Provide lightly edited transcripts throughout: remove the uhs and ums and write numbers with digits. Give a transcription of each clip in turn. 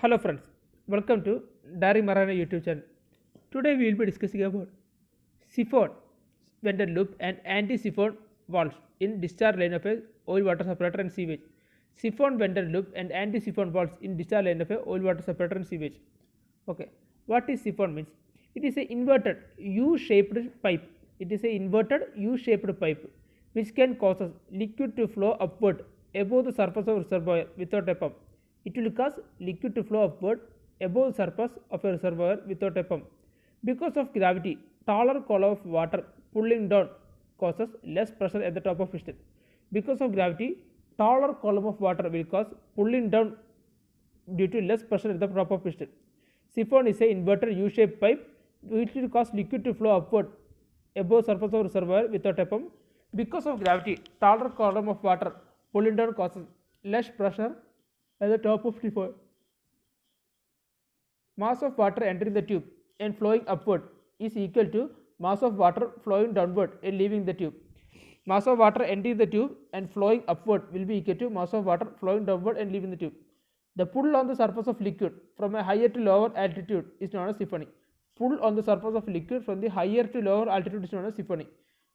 Hello friends, welcome to Dari Marana YouTube channel. Today we will be discussing about siphon, vendor loop and anti-siphon valves in discharge line of a oil water separator and sewage. Siphon, vendor loop and anti-siphon valves in discharge line of a oil water separator and sewage. Okay, what is siphon means? It is a inverted U-shaped pipe. It is a inverted U-shaped pipe which can cause liquid to flow upward above the surface of reservoir without a pump. It will cause liquid to flow upward above the surface of a reservoir without a pump. Because of gravity, taller column of water pulling down causes less pressure at the top of piston. Because of gravity, taller column of water will cause pulling down due to less pressure at the top of piston. Siphon is a inverted U-shaped pipe which will cause liquid to flow upward above surface of reservoir without a pump. Because of gravity, taller column of water pulling down causes less pressure at the top of siphon. Mass of water entering the tube and flowing upward is equal to mass of water flowing downward and leaving the tube. Mass of water entering the tube and flowing upward will be equal to mass of water flowing downward and leaving the tube. The pull on the surface of liquid from a higher to lower altitude is known as siphoning. Pull on the surface of liquid from the higher to lower altitude is known as siphoning.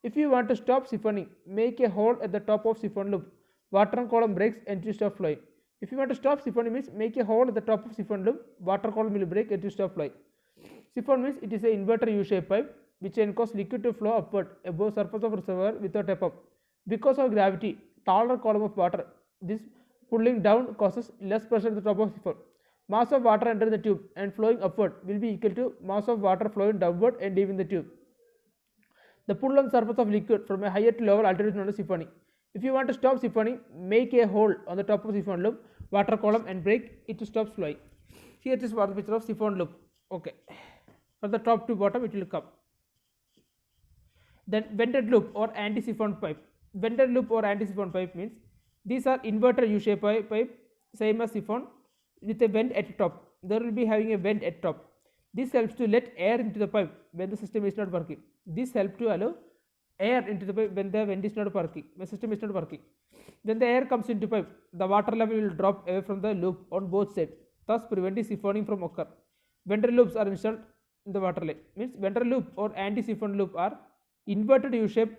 If you want to stop siphoning, make a hole at the top of siphon loop. Water column breaks and it will stop flowing. If you want to stop siphoning means make a hole at the top of siphon loop. Water column will break and it will stop flowing. Siphon means it is an inverter U-shaped pipe which can cause liquid to flow upward above surface of reservoir without a pump. Because of gravity, taller column of water, this pulling down causes less pressure at the top of siphon. Mass of water entering the tube and flowing upward will be equal to mass of water flowing downward and leaving the tube. The pull on the surface of liquid from a higher to lower altitude is known as siphoning. If you want to stop siphoning, make a hole on the top of siphon loop, water column and break it to stop flowing. Here it is what the picture of siphon loop. Okay, from the top to bottom it will come. Then vented loop or anti-siphon pipe. Vented loop or anti-siphon pipe means these are inverted U-shaped pipe same as siphon with a vent at top. There will be having a vent at top. This helps to let air into the pipe when the system is not working. This helps to allow air into the pipe when the vent is not working, when system is not working. When the air comes into pipe, the water level will drop away from the loop on both sides, thus preventing siphoning from occur. Vented loops are installed in the water line. Means vented loop or anti-siphon loop are inverted U-shaped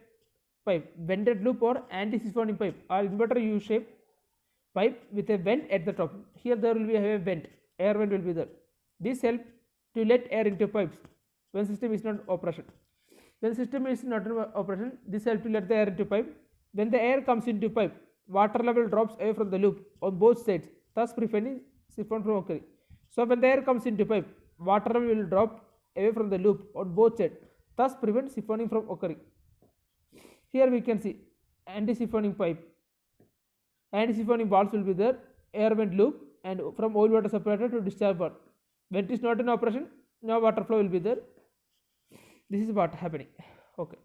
pipe. Vented loop or anti-siphoning pipe are inverted U-shaped pipe with a vent at the top. Here there will be a vent, air vent will be there. This helps to let air into pipes when system is not operation. When system is not in operation, this helps to let the air into pipe. When the air comes into pipe, water level drops away from the loop on both sides, thus preventing siphon from occurring. So when the air comes into pipe, water level will drop away from the loop on both sides, thus prevent siphoning from occurring. Here we can see anti-siphoning pipe. Anti-siphoning valves will be there, air vent loop and from oil water separator to discharge valve. When it is not in operation, no water flow will be there. This is what happening. Okay.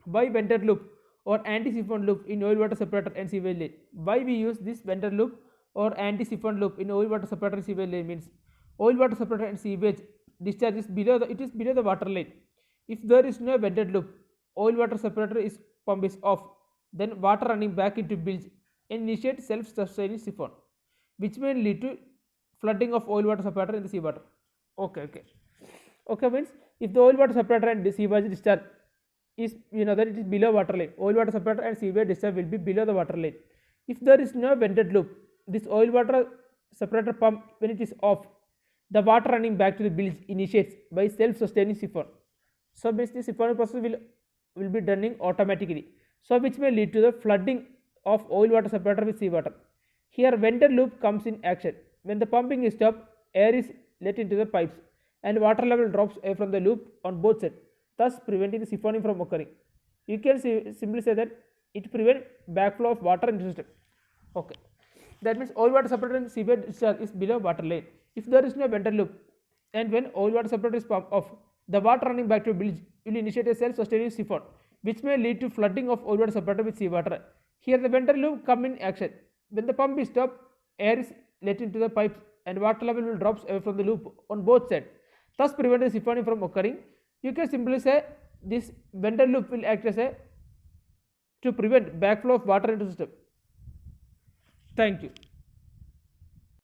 Why vented loop or anti-siphon loop in oil water separator and sewage line? Why we use this vented loop or anti-siphon loop in oil water separator and sewage line means oil water separator and sewage discharge is below the water line. If there is no vented loop, oil water separator is pump is off, then water running back into bilge and initiate self-sustaining siphon, which may lead to flooding of oil water separator in the seawater. Okay means if the oil water separator and the sewage discharge is that it is below water line, oil water separator and sewage discharge will be below the water line. If there is no vented loop, this oil water separator pump when it is off, the water running back to the bilge initiates by self-sustaining siphon. So basically siphoning process will be done automatically. So which may lead to the flooding of oil water separator with seawater. Here vented loop comes in action. When the pumping is stopped, air is let into the pipes and water level drops away from the loop on both sides, thus preventing the siphoning from occurring. You can simply say that it prevents backflow of water into the system. Okay, that means oil water separator and sewage discharge is below water line. If there is no vented loop and when oil water separator is pumped off, the water running back to bilge will initiate a self-sustaining siphon, which may lead to flooding of oil water separator with seawater. Here the vented loop come in action. When the pump is stopped, air is let into the pipes and water level will drops away from the loop on both sides, thus preventing siphoning from occurring. You can simply say this vented loop will act as to prevent backflow of water into the system. Thank you.